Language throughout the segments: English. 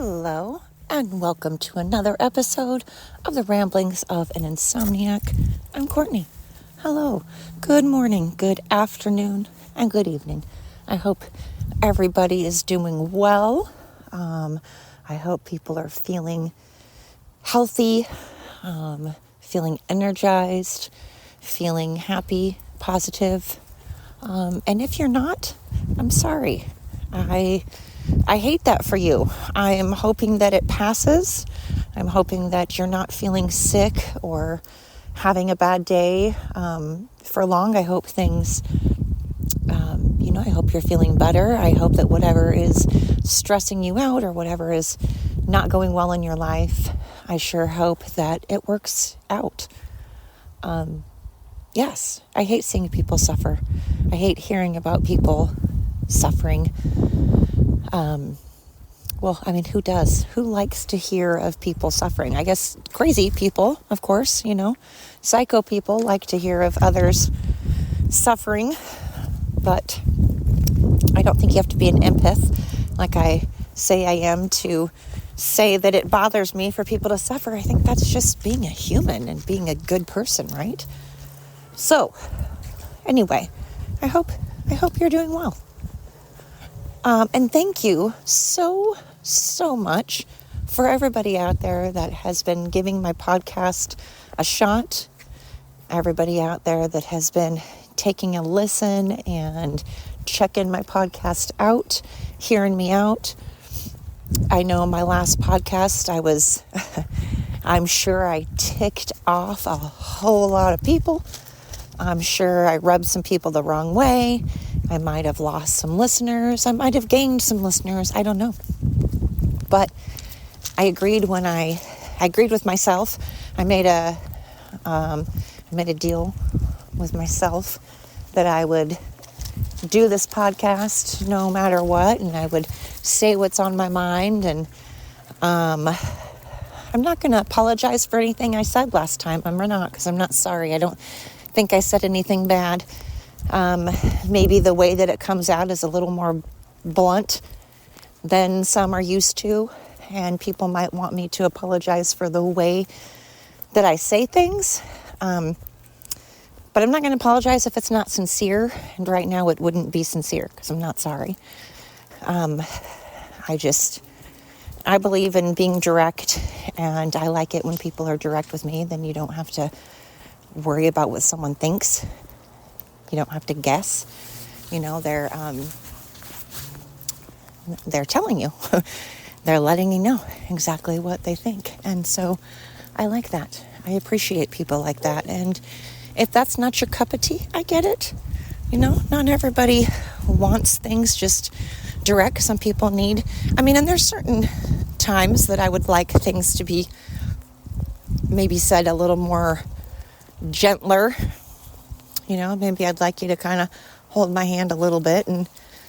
Hello, and welcome to another episode of the Ramblings of an Insomniac. I'm Courtney. Hello, good morning, good afternoon, and good evening. I hope everybody is doing well. I hope people are feeling healthy, feeling energized, feeling happy, positive. And if you're not, I'm sorry. I hate that for you. I am hoping that it passes. I'm hoping that you're not feeling sick or having a bad day for long. I hope things, I hope you're feeling better. I hope that whatever is stressing you out or whatever is not going well in your life, I sure hope that it works out. Yes, I hate seeing people suffer. I hate hearing about people suffering. Who does? Who likes to hear of people suffering? I guess crazy people, of course, psycho people like to hear of others suffering, but I don't think you have to be an empath like I say I am to say that it bothers me for people to suffer. I think that's just being a human and being a good person, right? So, anyway, I hope you're doing well. And thank you so much for everybody out there that has been giving my podcast a shot. Everybody out there that has been taking a listen and checking my podcast out, hearing me out. I know my last podcast, I'm sure I ticked off a whole lot of people. I'm sure I rubbed some people the wrong way. I might have lost some listeners. I might have gained some listeners. I don't know. But I agreed with myself. I made a deal with myself that I would do this podcast no matter what, and I would say what's on my mind. And I'm not going to apologize for anything I said last time. I'm not, because I'm not sorry. I don't think I said anything bad. Maybe the way that it comes out is a little more blunt than some are used to, and people might want me to apologize for the way that I say things. But I'm not going to apologize if it's not sincere, and right now it wouldn't be sincere because I'm not sorry. I believe in being direct, and I like it when people are direct with me. Then you don't have to worry about what someone thinks. You don't have to guess. They're telling you. They're letting you know exactly what they think. And so I like that. I appreciate people like that. And if that's not your cup of tea, I get it. Not everybody wants things just direct. Some people need, and there's certain times that I would like things to be maybe said a little more gentler. Maybe I'd like you to kind of hold my hand a little bit and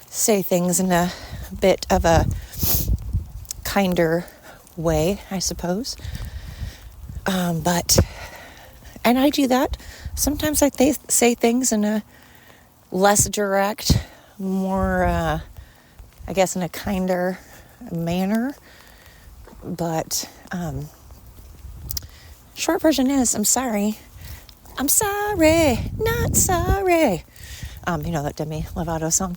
say things in a bit of a kinder way, I suppose. And I do that. Sometimes I say things in a less direct, more, in a kinder manner. But short version is, I'm sorry. I'm sorry, not sorry. That Demi Lovato song.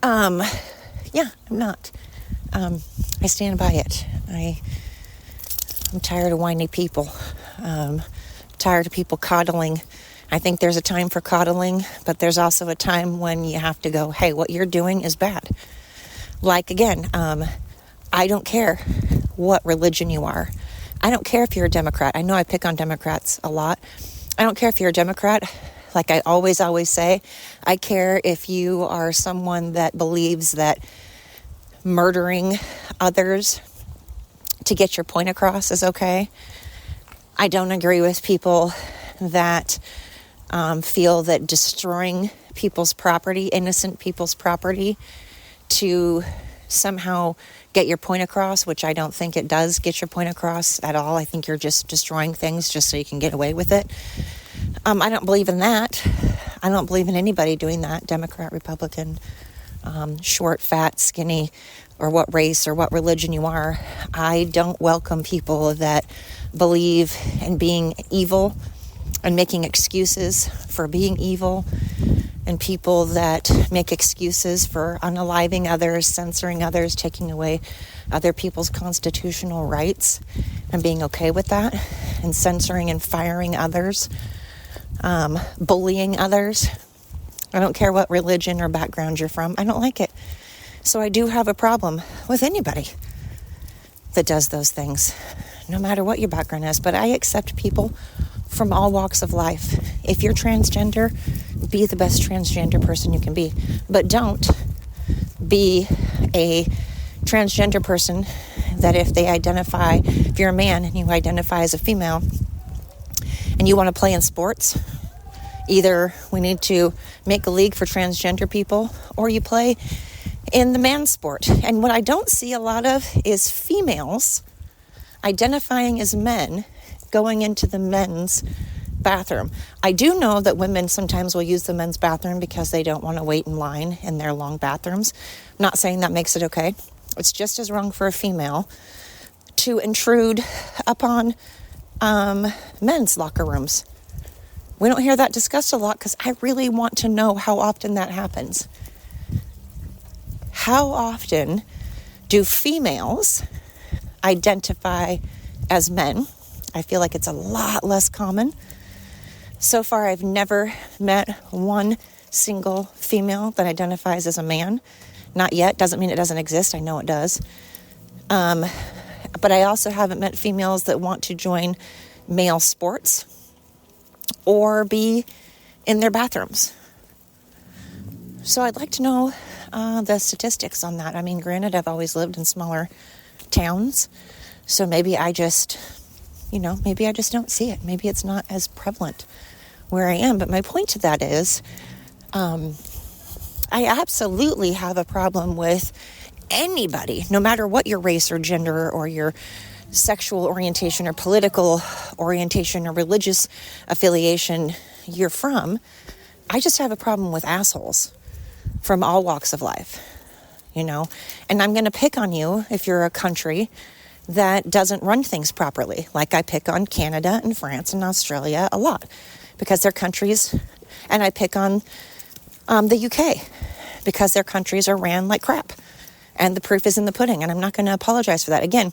I'm not. I stand by it. I'm tired of whiny people. Tired of people coddling. I think there's a time for coddling, but there's also a time when you have to go, hey, what you're doing is bad. Like, again, I don't care what religion you are. I don't care if you're a Democrat. I know I pick on Democrats a lot. I don't care if you're a Democrat. Like I always say, I care if you are someone that believes that murdering others to get your point across is okay. I don't agree with people that feel that destroying people's property, innocent people's property, to somehow get your point across, which I don't think it does get your point across at all. I think you're just destroying things just so you can get away with it. I don't believe in that. I don't believe in anybody doing that, Democrat, Republican, short, fat, skinny. or what race or what religion you are. I don't welcome people that believe in being evil and making excuses for being evil, and people that make excuses for unaliving others, censoring others, taking away other people's constitutional rights and being okay with that, and censoring and firing others, bullying others. I don't care what religion or background you're from. I don't like it. So I do have a problem with anybody that does those things, no matter what your background is. But I accept people from all walks of life. If you're transgender, be the best transgender person you can be. But don't be a transgender person that if you're a man and you identify as a female and you want to play in sports, either we need to make a league for transgender people or you play in the man sport. And what I don't see a lot of is females identifying as men going into the men's bathroom. I do know that women sometimes will use the men's bathroom because they don't want to wait in line in their long bathrooms. I'm not saying that makes it okay. It's just as wrong for a female to intrude upon men's locker rooms. We don't hear that discussed a lot because I really want to know how often that happens. How often do females identify as men? I feel like it's a lot less common. So far, I've never met one single female that identifies as a man. Not yet. Doesn't mean it doesn't exist. I know it does. But I also haven't met females that want to join male sports or be in their bathrooms. So I'd like to know the statistics on that. I mean, granted, I've always lived in smaller towns, so maybe I just don't see it. Maybe it's not as prevalent where I am. But my point to that is, I absolutely have a problem with anybody, no matter what your race or gender or your sexual orientation or political orientation or religious affiliation you're from. I just have a problem with assholes from all walks of life, and I'm going to pick on you if you're a country that doesn't run things properly, like I pick on Canada and France and Australia a lot because they're countries, and I pick on the UK because their countries are ran like crap, and the proof is in the pudding, and I'm not going to apologize for that. Again,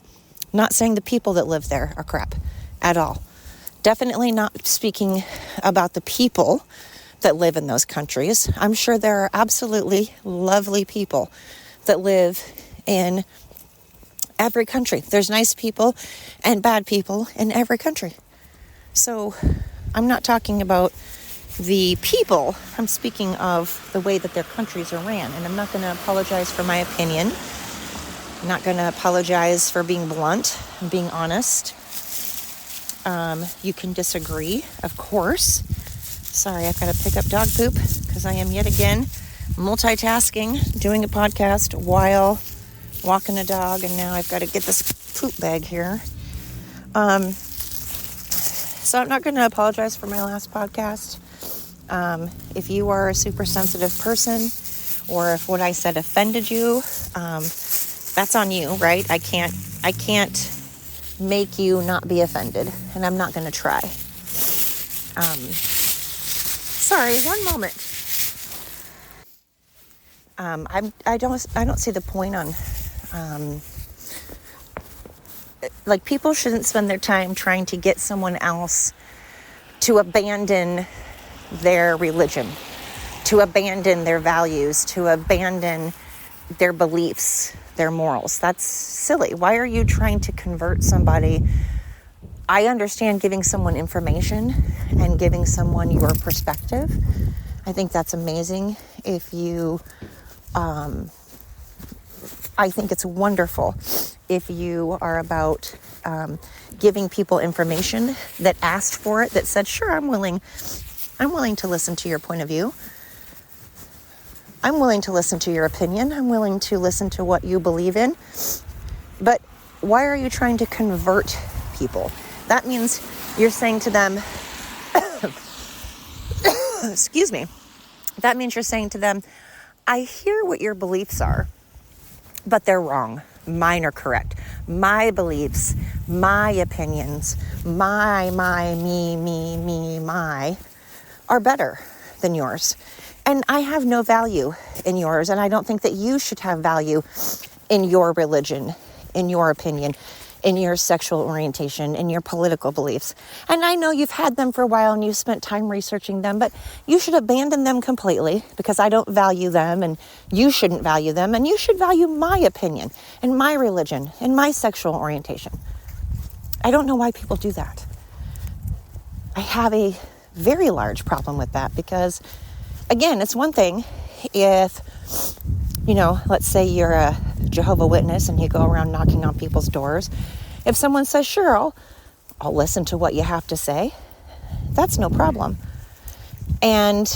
not saying the people that live there are crap at all. Definitely not speaking about the people that live in those countries. I'm sure there are absolutely lovely people that live in every country. There's nice people and bad people in every country. So I'm not talking about the people. I'm speaking of the way that their countries are ran. And I'm not going to apologize for my opinion. I'm not going to apologize for being blunt and being honest. You can disagree, of course. Sorry, I've got to pick up dog poop because I am yet again multitasking, doing a podcast while walking a dog, and now I've got to get this poop bag here. So I'm not going to apologize for my last podcast. If you are a super sensitive person, or if what I said offended you, that's on you, right? I can't make you not be offended, and I'm not going to try. Sorry, one moment. I don't see the point on, people shouldn't spend their time trying to get someone else to abandon their religion, to abandon their values, to abandon their beliefs, their morals. That's silly. Why are you trying to convert somebody? I understand giving someone information and giving someone your perspective. I think that's amazing. I think it's wonderful if you are about giving people information that asked for it, that said, sure, I'm willing to listen to your point of view. I'm willing to listen to your opinion. I'm willing to listen to what you believe in. But why are you trying to convert people? That means you're saying to them, excuse me. That means you're saying to them, I hear what your beliefs are. but they're wrong. Mine are correct. My beliefs, my opinions, my, me, are better than yours. And I have no value in yours, and I don't think that you should have value in your religion, in your opinion, in your sexual orientation, in your political beliefs. And I know you've had them for a while and you've spent time researching them, but you should abandon them completely because I don't value them and you shouldn't value them, and you should value my opinion and my religion and my sexual orientation. I don't know why people do that. I have a very large problem with that because, again, it's one thing if, let's say you're a Jehovah's Witness and you go around knocking on people's doors. If someone says, sure, I'll listen to what you have to say, that's no problem. And,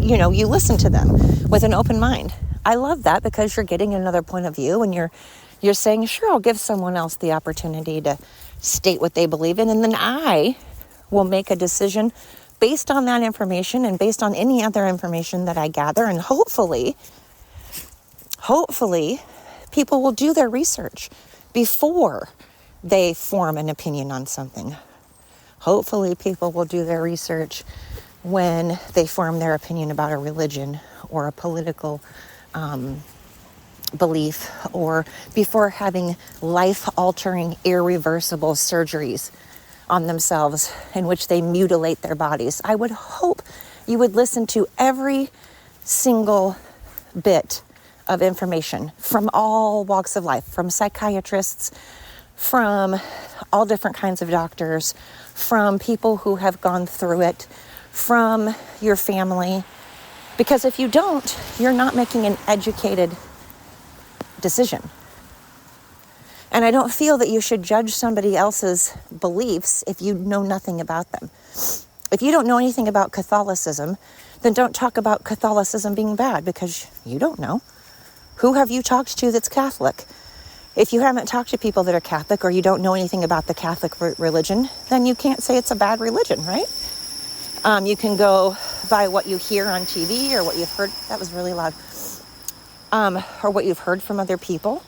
you listen to them with an open mind. I love that because you're getting another point of view and you're saying, sure, I'll give someone else the opportunity to state what they believe in, and then I will make a decision based on that information and based on any other information that I gather. And hopefully people will do their research before they form an opinion on something. Hopefully people will do their research when they form their opinion about a religion or a political belief, or before having life-altering, irreversible surgeries on themselves in which they mutilate their bodies. I would hope you would listen to every single bit of information from all walks of life, from psychiatrists, from all different kinds of doctors, from people who have gone through it, from your family. Because if you don't, you're not making an educated decision. And I don't feel that you should judge somebody else's beliefs if you know nothing about them. If you don't know anything about Catholicism, then don't talk about Catholicism being bad because you don't know. Who have you talked to that's Catholic? If you haven't talked to people that are Catholic, or you don't know anything about the Catholic religion, then you can't say it's a bad religion, right? You can go by what you hear on TV or what you've heard. That was really loud. Or what you've heard from other people.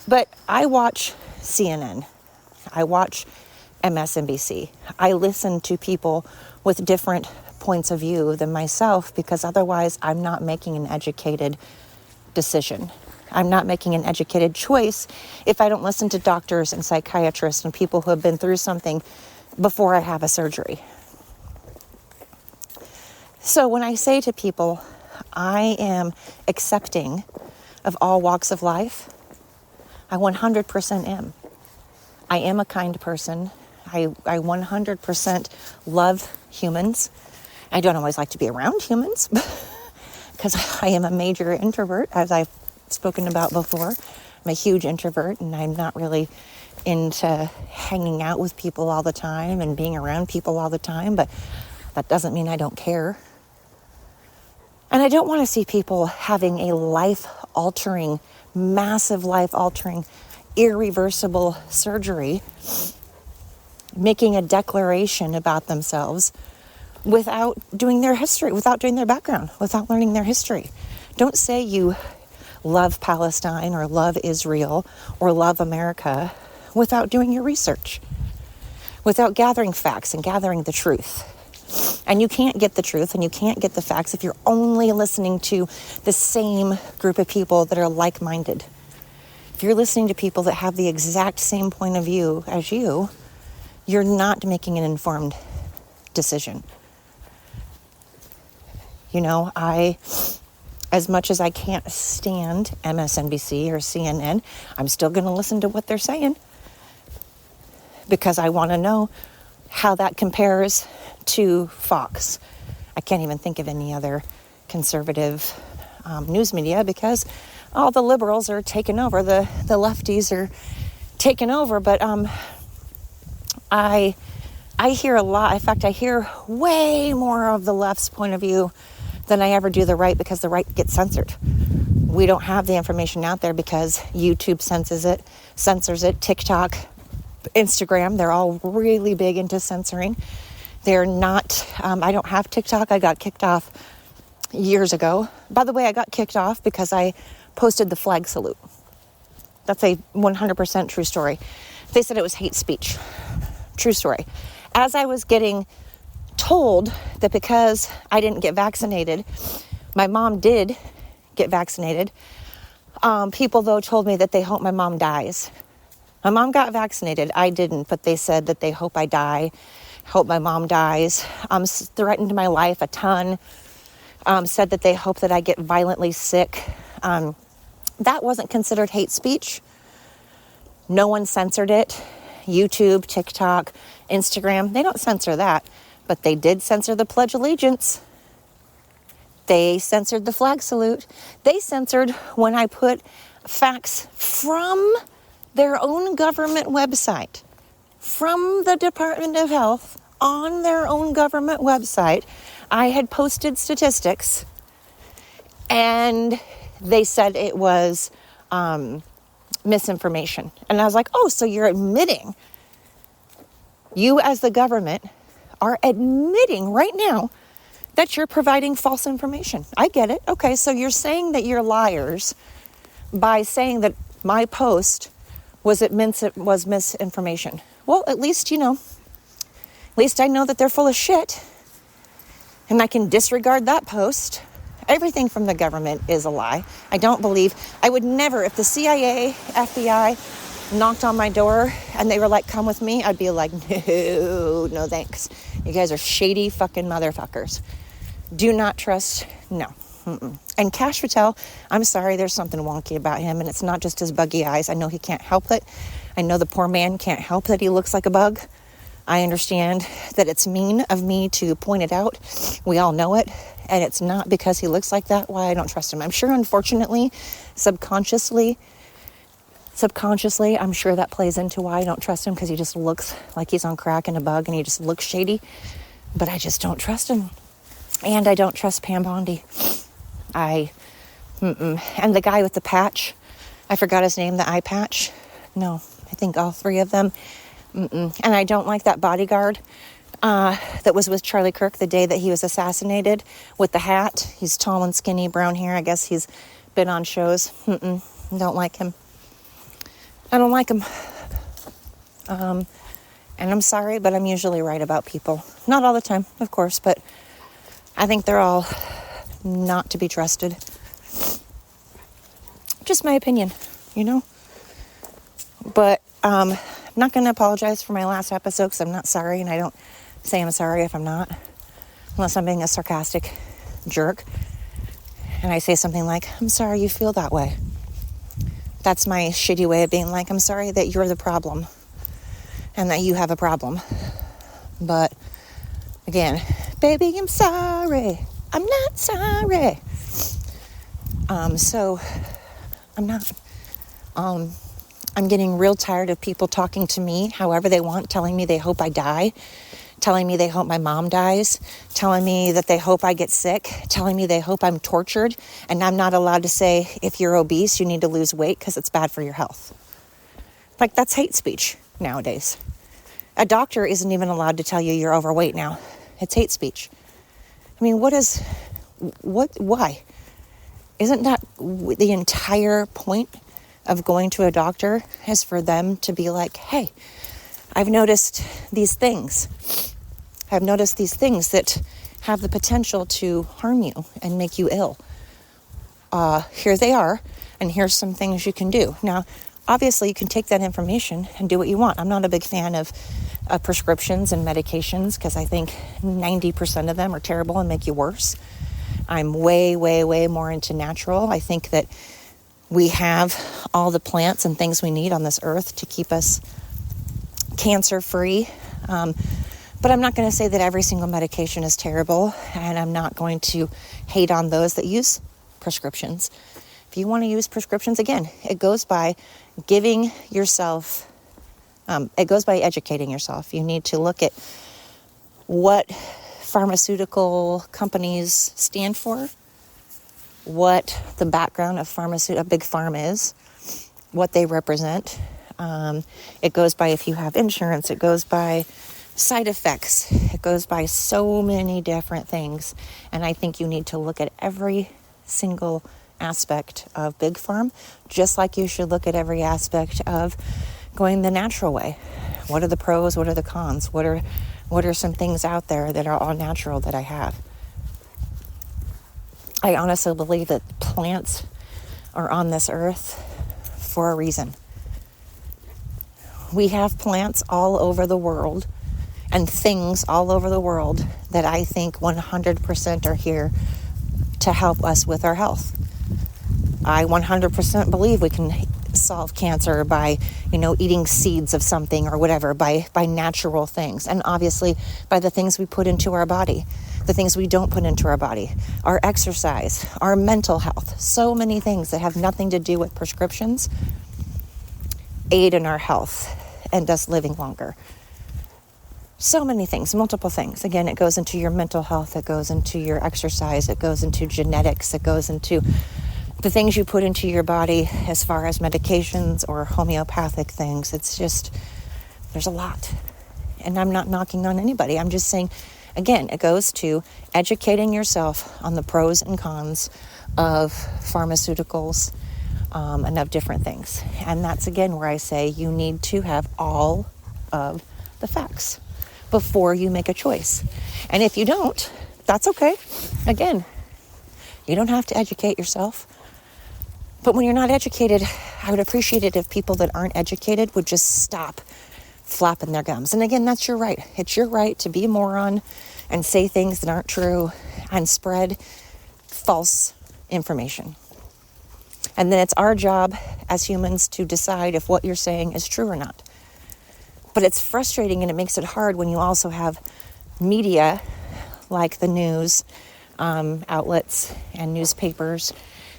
But I watch CNN. I watch MSNBC. I listen to people with different points of view than myself because otherwise I'm not making an educated decision. I'm not making an educated choice if I don't listen to doctors and psychiatrists and people who have been through something before I have a surgery. So when I say to people, I am accepting of all walks of life, I 100% am. I am a kind person. I 100% love humans. I don't always like to be around humans because I am a major introvert, as I've spoken about before. I'm a huge introvert, and I'm not really into hanging out with people all the time and being around people all the time, but that doesn't mean I don't care. And I don't want to see people having a life-altering, massive life-altering, irreversible surgery, making a declaration about themselves without doing their history, without doing their background, without learning their history. Don't say you love Palestine or love Israel or love America without doing your research, without gathering facts and gathering the truth. And you can't get the truth and you can't get the facts if you're only listening to the same group of people that are like-minded. If you're listening to people that have the exact same point of view as you, you're not making an informed decision. As much as I can't stand MSNBC or CNN, I'm still going to listen to what they're saying because I want to know how that compares to Fox. I can't even think of any other conservative news media because all the liberals are taking over. The lefties are taking over. But I hear a lot. In fact, I hear way more of the left's point of view than I ever do the right because the right gets censored. We don't have the information out there because YouTube censors it, TikTok, Instagram, they're all really big into censoring. They're not, I don't have TikTok. I got kicked off years ago. By the way, I got kicked off because I posted the flag salute. That's a 100% true story. They said it was hate speech. True story. As I was getting told that because I didn't get vaccinated, my mom did get vaccinated. People, though, told me that they hope my mom dies. My mom got vaccinated. I didn't, but they said that they hope I die, hope my mom dies. Threatened my life a ton. Said that they hope that I get violently sick. That wasn't considered hate speech. No one censored it. YouTube, TikTok, Instagram, they don't censor that. But they did censor the Pledge of Allegiance. They censored the flag salute. They censored when I put facts from their own government website, from the Department of Health, on their own government website. I had posted statistics, and they said it was misinformation. And I was like, oh, so you're admitting, you as the government are admitting right now that you're providing false information. I get it. Okay, so you're saying that you're liars by saying that my post was misinformation. Well, at least I know that they're full of shit, and I can disregard that post. Everything from the government is a lie. I would never, if the CIA, FBI knocked on my door and they were like, come with me, I'd be like, no thanks. You guys are shady fucking motherfuckers. Do not trust, no. Mm-mm. And Cash Patel, I'm sorry, there's something wonky about him, and it's not just his buggy eyes. I know he can't help it. I know the poor man can't help that he looks like a bug. I understand that it's mean of me to point it out. We all know it. And it's not because he looks like that why I don't trust him. I'm sure, unfortunately, subconsciously, I'm sure that plays into why I don't trust him, because he just looks like he's on crack and a bug, and he just looks shady. But I just don't trust him. And I don't trust Pam Bondi. And the guy with the patch, I forgot his name, the eye patch. No, I think all three of them. And I don't like that bodyguard that was with Charlie Kirk the day that he was assassinated, with the hat. He's tall and skinny, brown hair. I guess he's been on shows. Don't like him. I don't like him. And I'm sorry, but I'm usually right about people. Not all the time, of course, but I think they're all not to be trusted. Just my opinion, But I'm not going to apologize for my last episode, because I'm not sorry, and I don't say I'm sorry if I'm not, unless I'm being a sarcastic jerk. And I say something like, I'm sorry you feel that way. That's my shitty way of being like, I'm sorry that you're the problem and that you have a problem. But again, baby, I'm sorry. I'm not sorry. So I'm not. I'm getting real tired of people talking to me however they want, telling me they hope I die, telling me they hope my mom dies, telling me that they hope I get sick, telling me they hope I'm tortured, and I'm not allowed to say, if you're obese, you need to lose weight because it's bad for your health. Like, that's hate speech nowadays. A doctor isn't even allowed to tell you you're overweight now. It's hate speech. I mean, why? Isn't that the entire point of going to a doctor, is for them to be like, hey, I've noticed these things. I've noticed these things that have the potential to harm you and make you ill. Here they are, and here's some things you can do. Now, obviously, you can take that information and do what you want. I'm not a big fan of prescriptions and medications, because I think 90% of them are terrible and make you worse. I'm way, way, way more into natural. I think that we have all the plants and things we need on this earth to keep us cancer-free. But I'm not going to say that every single medication is terrible, and I'm not going to hate on those that use prescriptions. If you want to use prescriptions, again, it goes by giving yourself, it goes by educating yourself. You need to look at what pharmaceutical companies stand for, what the background of big pharma is, what they represent. It goes by if you have insurance. It goes by side effects. It goes by so many different things. And I think you need to look at every single aspect of big farm, just like you should look at every aspect of going the natural way. What are the pros? What are the cons? What are some things out there that are all natural that I have? I honestly believe that plants are on this earth for a reason. We have plants all over the world and things all over the world that I think 100% are here to help us with our health. I 100% believe we can solve cancer by, eating seeds of something or whatever, by natural things. And obviously by the things we put into our body, the things we don't put into our body, our exercise, our mental health. So many things that have nothing to do with prescriptions aid in our health and us living longer. So many things, multiple things. Again, it goes into your mental health, it goes into your exercise, it goes into genetics, it goes into the things you put into your body as far as medications or homeopathic things. It's just, there's a lot. And I'm not knocking on anybody. I'm just saying, again, it goes to educating yourself on the pros and cons of pharmaceuticals, and of different things. And that's, again, where I say you need to have all of the facts before you make a choice. And if you don't, that's okay. Again, you don't have to educate yourself. But when you're not educated, I would appreciate it if people that aren't educated would just stop flapping their gums. And again, that's your right. It's your right to be a moron and say things that aren't true and spread false information. And then it's our job as humans to decide if what you're saying is true or not. But it's frustrating and it makes it hard when you also have media like the news outlets and newspapers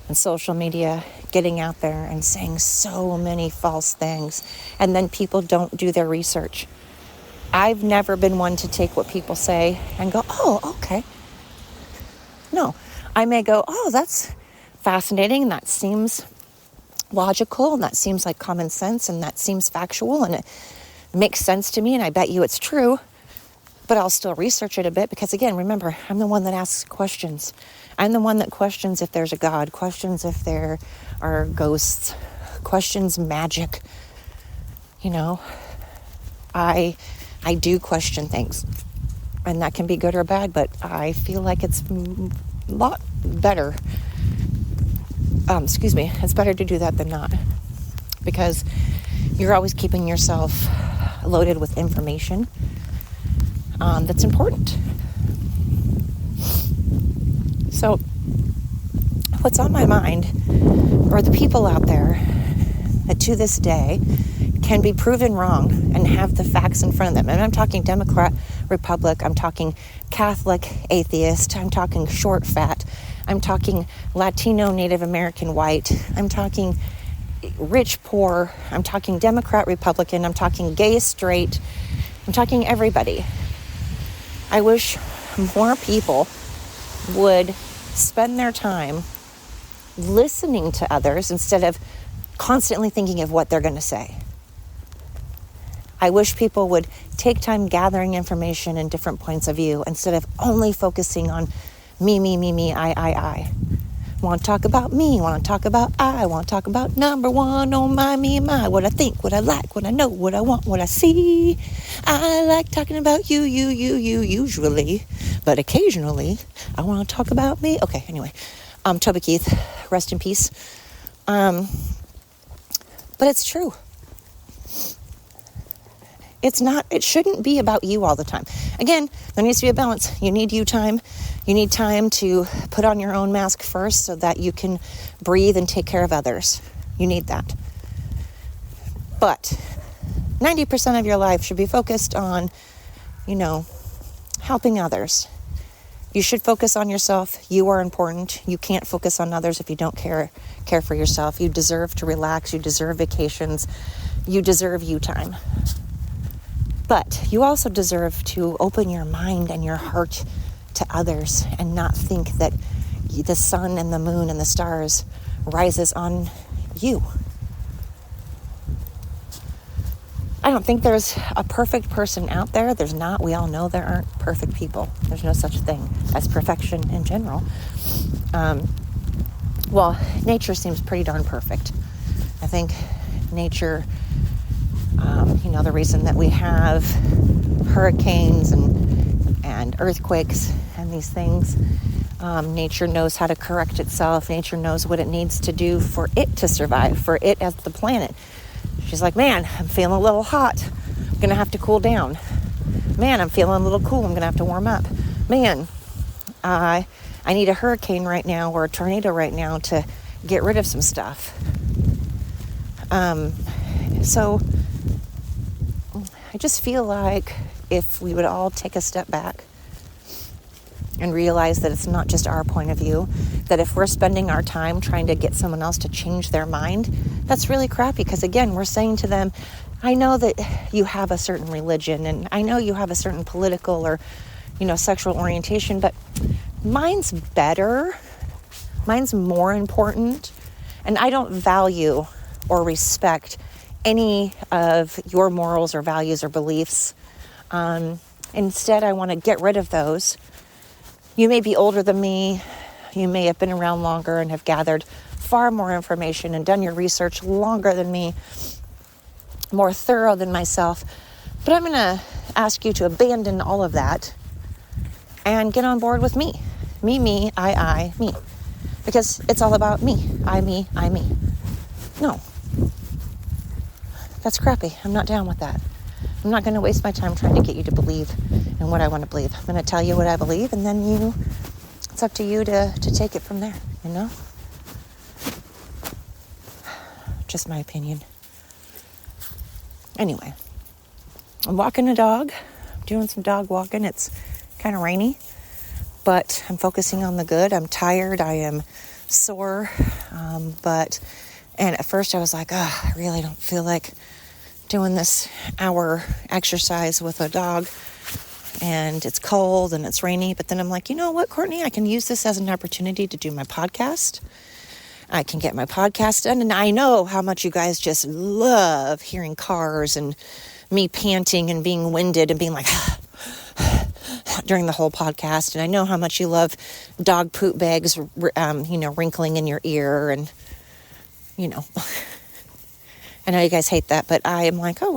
and social media getting out there and saying so many false things. And then people don't do their research. I've never been one to take what people say and go, oh, okay. No, I may go, oh, that's fascinating, and that seems logical, and that seems like common sense, and that seems factual, and it makes sense to me, and I bet you it's true, but I'll still research it a bit because, again, remember, I'm the one that asks questions. I'm the one that questions if there's a God, questions if there are ghosts, questions magic. I do question things, and that can be good or bad, but I feel like it's a lot better. It's better to do that than not, because you're always keeping yourself loaded with information that's important. So what's on my mind are the people out there that to this day can be proven wrong and have the facts in front of them. And I'm talking Democrat, Republic, I'm talking Catholic, atheist, I'm talking short, fat, I'm talking Latino, Native American, white, I'm talking rich, poor, I'm talking Democrat, Republican, I'm talking gay, straight, I'm talking everybody. I wish more people would spend their time listening to others instead of constantly thinking of what they're going to say. I wish people would take time gathering information and different points of view instead of only focusing on me, I. Want to talk about me, want to talk about I want to talk about number one, oh my, me, my, what I think, what I like, what I know, what I want, what I see. I like talking about you, usually, but occasionally I want to talk about me. Okay, anyway, Toby Keith, rest in peace. But it's true. It shouldn't be about you all the time. Again, there needs to be a balance. You need you time. You need time to put on your own mask first so that you can breathe and take care of others. You need that. But 90% of your life should be focused on, helping others. You should focus on yourself. You are important. You can't focus on others if you don't care for yourself. You deserve to relax. You deserve vacations. You deserve you time. But you also deserve to open your mind and your heart to others and not think that the sun and the moon and the stars rises on you. I don't think there's a perfect person out there. There's not. We all know there aren't perfect people. There's no such thing as perfection in general. well, nature seems pretty darn perfect. I think nature, the reason that we have hurricanes and earthquakes and these things, nature knows how to correct itself. Nature knows what it needs to do for it to survive, for it as the planet. She's like, man, I'm feeling a little hot. I'm going to have to cool down. Man, I'm feeling a little cool. I'm going to have to warm up. Man, I need a hurricane right now or a tornado right now to get rid of some stuff. So I just feel like if we would all take a step back and realize that it's not just our point of view, that if we're spending our time trying to get someone else to change their mind, that's really crappy, because again, we're saying to them, I know that you have a certain religion and I know you have a certain political or, sexual orientation, but mine's better. Mine's more important. And I don't value or respect any of your morals or values or beliefs. Instead, I want to get rid of those. You may be older than me. You may have been around longer and have gathered far more information and done your research longer than me, more thorough than myself. But I'm going to ask you to abandon all of that and get on board with me. Me, I, me. Because it's all about me. I, me. No. That's crappy. I'm not down with that. I'm not going to waste my time trying to get you to believe in what I want to believe. I'm going to tell you what I believe, and then it's up to you to take it from there, Just my opinion. Anyway, I'm walking a dog. I'm doing some dog walking. It's kind of rainy, but I'm focusing on the good. I'm tired. I am sore. And at first I was like, I really don't feel like doing this hour exercise with a dog, and it's cold and it's rainy. But then I'm like, you know what, Courtney, I can use this as an opportunity to do my podcast. I can get my podcast done. And I know how much you guys just love hearing cars and me panting and being winded and being like, during the whole podcast. And I know how much you love dog poop bags, wrinkling in your ear. And, I know you guys hate that, but I am like, I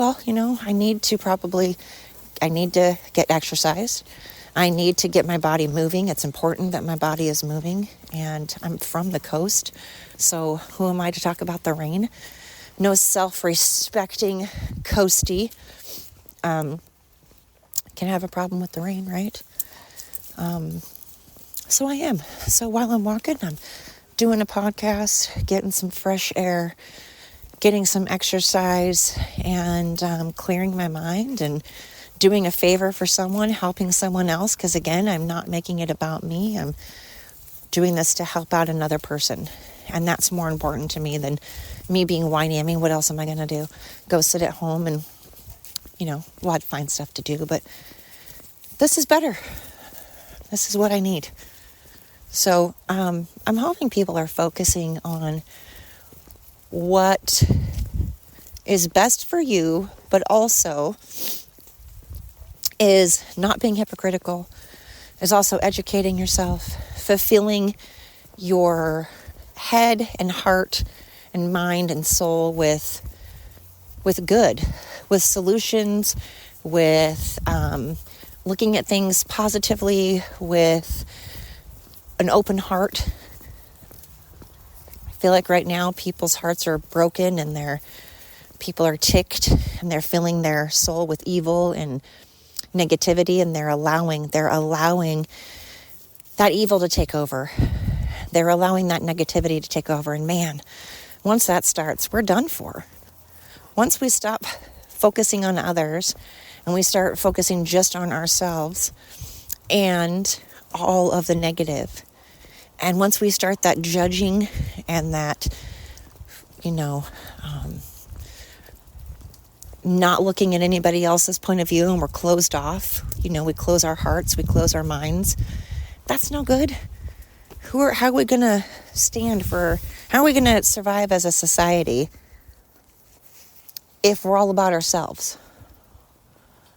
need to get exercise. I need to get my body moving. It's important that my body is moving, and I'm from the coast, so who am I to talk about the rain? No self-respecting coastie can have a problem with the rain, right? So I am. So while I'm walking, I'm doing a podcast, getting some fresh air, getting some exercise, and clearing my mind and doing a favor for someone, helping someone else, because again, I'm not making it about me. I'm doing this to help out another person, and that's more important to me than me being whiny. I mean, what else am I going to do? Go sit at home and, I'd find stuff to do, but this is better. This is what I need. So I'm hoping people are focusing on what is best for you, but also is not being hypocritical, is also educating yourself, fulfilling your head and heart and mind and soul with good, with solutions, with looking at things positively, with an open heart. I feel like right now people's hearts are broken and people are ticked, and they're filling their soul with evil and negativity, and they're allowing that evil to take over. They're allowing that negativity to take over. And man, once that starts, we're done for. Once we stop focusing on others and we start focusing just on ourselves and all of the negative, and once we start that judging and that, not looking at anybody else's point of view, and we're closed off, we close our hearts, we close our minds, that's no good. How are we going to how are we going to survive as a society if we're all about ourselves?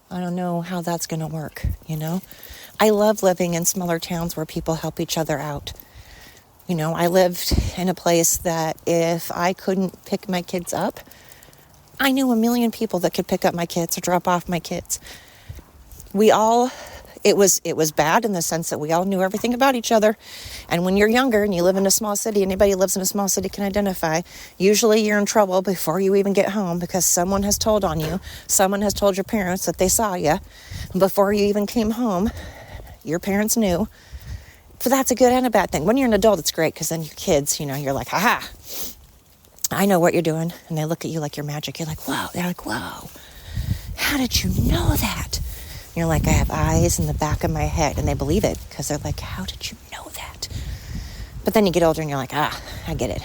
I don't know how that's going to work, I love living in smaller towns where people help each other out. I lived in a place that if I couldn't pick my kids up, I knew a million people that could pick up my kids or drop off my kids. It was bad in the sense that we all knew everything about each other. And when you're younger and you live in a small city, anybody who lives in a small city can identify, usually you're in trouble before you even get home because someone has told on you. Someone has told your parents that they saw you. Before you even came home, your parents knew. But that's a good and a bad thing. When you're an adult, it's great because then your kids, you're like, haha, I know what you're doing. And they look at you like you're magic. You're like, wow. They're like, whoa, how did you know that? And you're like, I have eyes in the back of my head. And they believe it because they're like, how did you know that? But then you get older and you're like, I get it.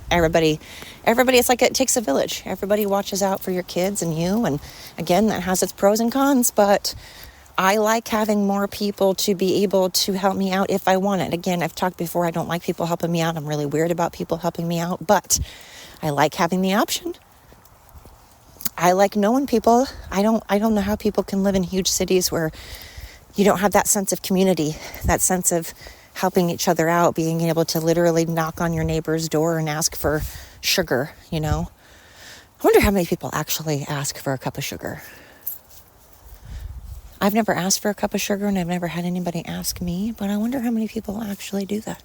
Everybody, it's like it takes a village. Everybody watches out for your kids and you. And again, that has its pros and cons, but I like having more people to be able to help me out if I want it. Again, I've talked before, I don't like people helping me out. I'm really weird about people helping me out, but I like having the option. I like knowing people. I don't know how people can live in huge cities where you don't have that sense of community, that sense of helping each other out, being able to literally knock on your neighbor's door and ask for sugar, I wonder how many people actually ask for a cup of sugar. I've never asked for a cup of sugar and I've never had anybody ask me, but I wonder how many people actually do that.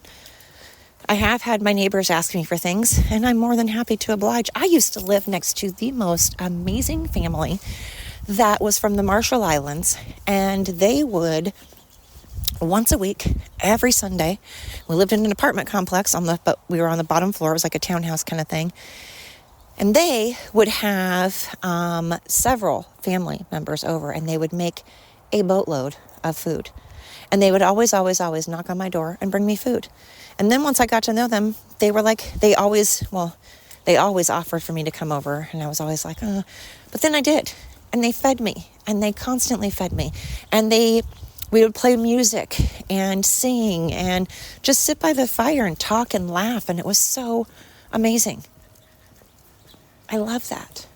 I have had my neighbors ask me for things and I'm more than happy to oblige. I used to live next to the most amazing family that was from the Marshall Islands, and they would once a week, every Sunday, we lived in an apartment complex but we were on the bottom floor. It was like a townhouse kind of thing. And they would have several family members over, and they would make a boatload of food. And they would always, always, always knock on my door and bring me food. And then once I got to know them, they were like, they always offered for me to come over. And I was always like, But then I did. And they fed me. And they constantly fed me. And we would play music and sing and just sit by the fire and talk and laugh. And it was so amazing. I love that.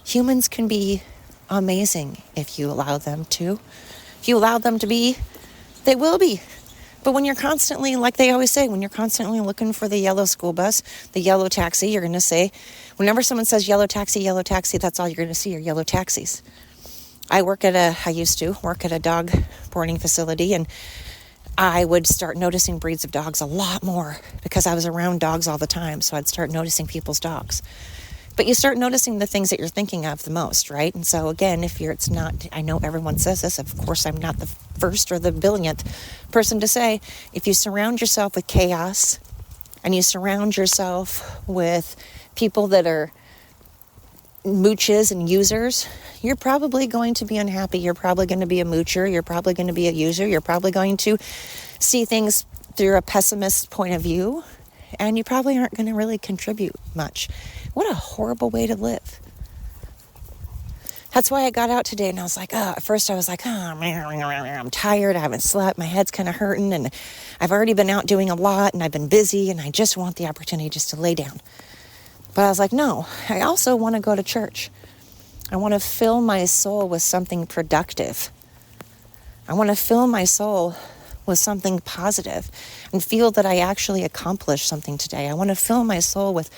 Humans can be amazing if you allow them to. If you allow them to be, they will be. But when you're constantly, like they always say, when you're constantly looking for the yellow school bus, the yellow taxi, you're going to say, whenever someone says yellow taxi, that's all you're going to see are yellow taxis. I used to work at a dog boarding facility, and I would start noticing breeds of dogs a lot more because I was around dogs all the time. So I'd start noticing people's dogs. But you start noticing the things that you're thinking of the most, right? And so again, I know everyone says this, of course I'm not the first or the billionth person to say, if you surround yourself with chaos and you surround yourself with people that are mooches and users, you're probably going to be unhappy. You're probably going to be a moocher. You're probably going to be a user. You're probably going to see things through a pessimist point of view, and you probably aren't going to really contribute much. What a horrible way to live. That's why I got out today and I was like, at first I was like, I'm tired. I haven't slept. My head's kind of hurting and I've already been out doing a lot and I've been busy and I just want the opportunity just to lay down. But I was like, no, I also want to go to church. I want to fill my soul with something productive. I want to fill my soul with something positive and feel that I actually accomplished something today. I want to fill my soul with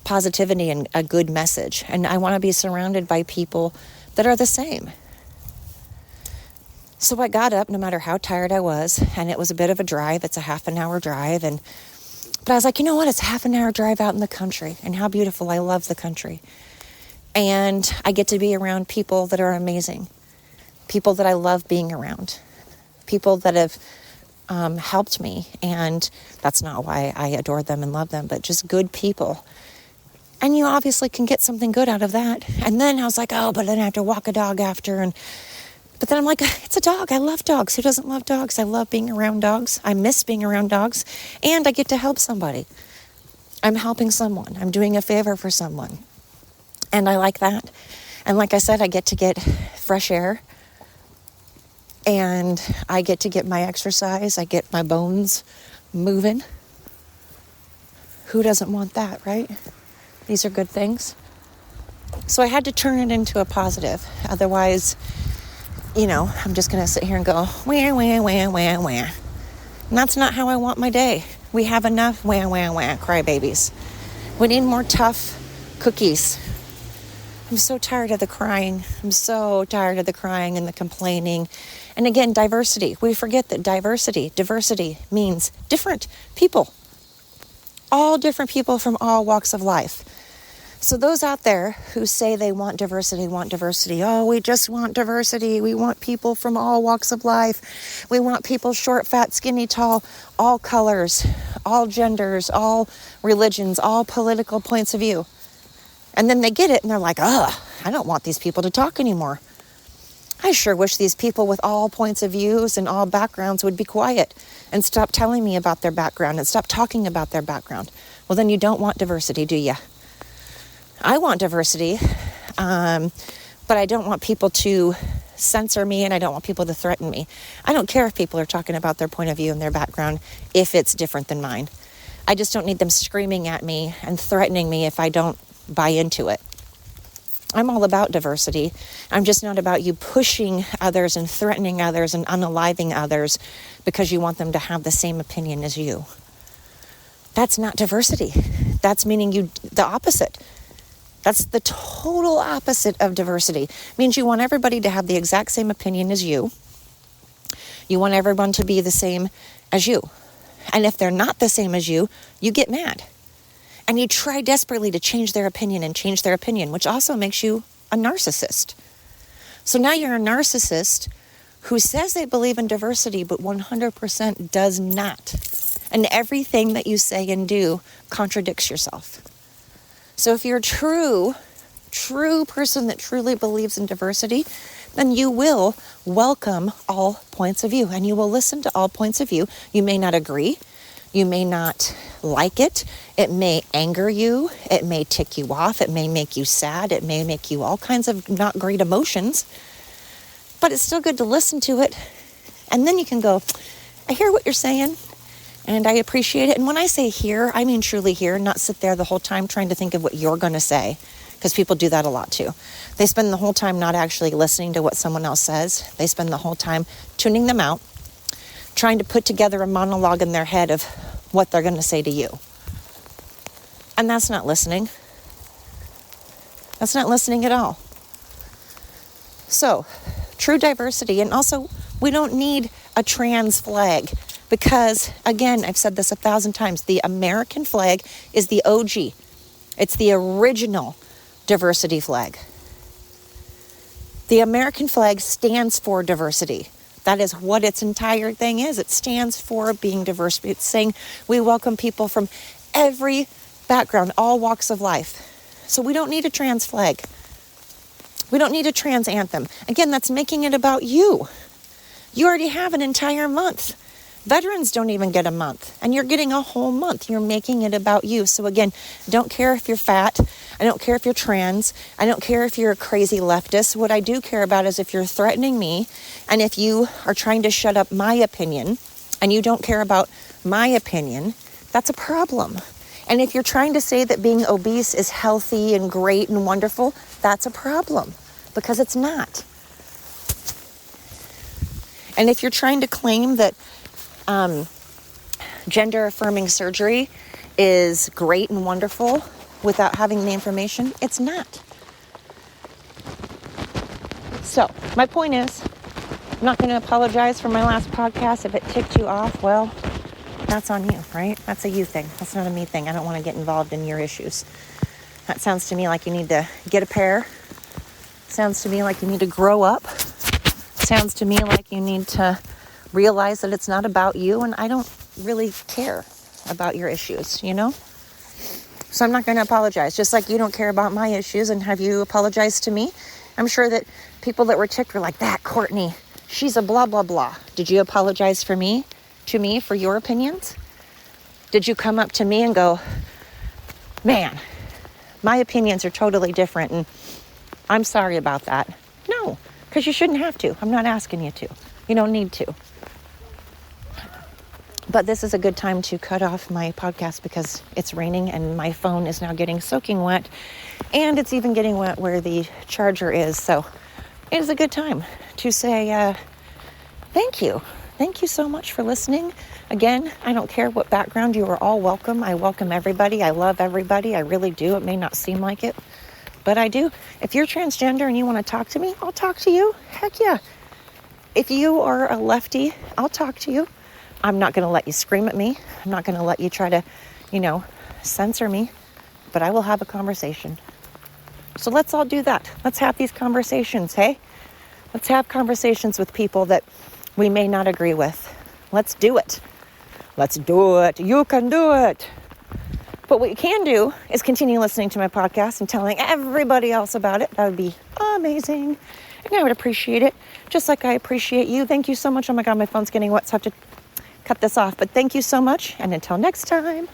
positivity and a good message. And I want to be surrounded by people that are the same. So I got up no matter how tired I was, and it was a bit of a drive. It's a half an hour drive. But I was like, you know what? It's a half an hour drive out in the country, and how beautiful. I love the country. And I get to be around people that are amazing. People that I love being around. People that have helped me. And that's not why I adore them and love them, but just good people. And you obviously can get something good out of that. And then I was like, but then I have to walk a dog after. But then I'm like, it's a dog. I love dogs. Who doesn't love dogs? I love being around dogs. I miss being around dogs. And I get to help somebody. I'm helping someone. I'm doing a favor for someone. And I like that. And like I said, I get to get fresh air. And I get to get my exercise. I get my bones moving. Who doesn't want that, right? These are good things. So I had to turn it into a positive. Otherwise, I'm just going to sit here and go, wah, wah, wah, wah, wah. And that's not how I want my day. We have enough wah, wah, wah, crybabies. We need more tough cookies. I'm so tired of the crying. I'm so tired of the crying and the complaining. And again, diversity. We forget that diversity means different people. All different people from all walks of life. So those out there who say they want diversity. Oh, we just want diversity. We want people from all walks of life. We want people short, fat, skinny, tall, all colors, all genders, all religions, all political points of view. And then they get it and they're like, I don't want these people to talk anymore. I sure wish these people with all points of views and all backgrounds would be quiet and stop telling me about their background and stop talking about their background. Well, then you don't want diversity, do you? I want diversity, but I don't want people to censor me and I don't want people to threaten me. I don't care if people are talking about their point of view and their background if it's different than mine. I just don't need them screaming at me and threatening me if I don't buy into it. I'm all about diversity. I'm just not about you pushing others and threatening others and unaliving others because you want them to have the same opinion as you. That's not diversity. That's meaning the opposite. That's the total opposite of diversity. It means you want everybody to have the exact same opinion as you. You want everyone to be the same as you. And if they're not the same as you, you get mad. And you try desperately to change their opinion, which also makes you a narcissist. So now you're a narcissist who says they believe in diversity, but 100% does not. And everything that you say and do contradicts yourself. So if you're a true person that truly believes in diversity, then you will welcome all points of view and you will listen to all points of view. You may not agree. You may not like it. It may anger you. It may tick you off. It may make you sad. It may make you all kinds of not great emotions. But it's still good to listen to it. And then you can go, I hear what you're saying. And I appreciate it. And when I say hear, I mean truly hear, not sit there the whole time trying to think of what you're going to say. Because people do that a lot too. They spend the whole time not actually listening to what someone else says. They spend the whole time tuning them out, trying to put together a monologue in their head of what they're going to say to you. And that's not listening. That's not listening at all. So, true diversity. And also, we don't need a trans flag. Because, again, I've said this 1,000 times, the American flag is the OG. It's the original diversity flag. The American flag stands for diversity. That is what its entire thing is. It stands for being diverse. It's saying we welcome people from every background, all walks of life. So we don't need a trans flag. We don't need a trans anthem. Again, that's making it about you. You already have an entire month. Veterans don't even get a month, and you're getting a whole month. You're making it about you. So again, don't care if you're fat. I don't care if you're trans. I don't care if you're a crazy leftist. What I do care about is if you're threatening me, and if you are trying to shut up my opinion, and you don't care about my opinion, that's a problem. And if you're trying to say that being obese is healthy and great and wonderful, that's a problem, because it's not. And if you're trying to claim that gender-affirming surgery is great and wonderful without having the information, it's not. So, my point is, I'm not going to apologize for my last podcast. If it ticked you off, well, that's on you, right? That's a you thing. That's not a me thing. I don't want to get involved in your issues. That sounds to me like you need to get a pair. Sounds to me like you need to grow up. Sounds to me like you need to realize that it's not about you, and I don't really care about your issues, you know? So I'm not going to apologize, just like you don't care about my issues, and have you apologized to me? I'm sure that people that were ticked were like, that Courtney, she's a blah, blah, blah. Did you apologize to me for your opinions? Did you come up to me and go, man, my opinions are totally different, and I'm sorry about that? No, because you shouldn't have to. I'm not asking you to. You don't need to. But this is a good time to cut off my podcast because it's raining and my phone is now getting soaking wet, and it's even getting wet where the charger is. So it is a good time to say thank you thank you so much for listening. Again, I don't care what background, you are all welcome. I welcome everybody. I love everybody. I really do. It may not seem like it, but I do. If you're transgender and you want to talk to me, I'll talk to you. Heck yeah. If you are a lefty, I'll talk to you. I'm not going to let you scream at me. I'm not going to let you try to, censor me, but I will have a conversation. So let's all do that. Let's have these conversations, hey? Let's have conversations with people that we may not agree with. Let's do it. Let's do it. You can do it. But what you can do is continue listening to my podcast and telling everybody else about it. That would be amazing. And I would appreciate it, just like I appreciate you. Thank you so much. Oh my God, my phone's getting wet, so I have to cut this off. But thank you so much. And until next time.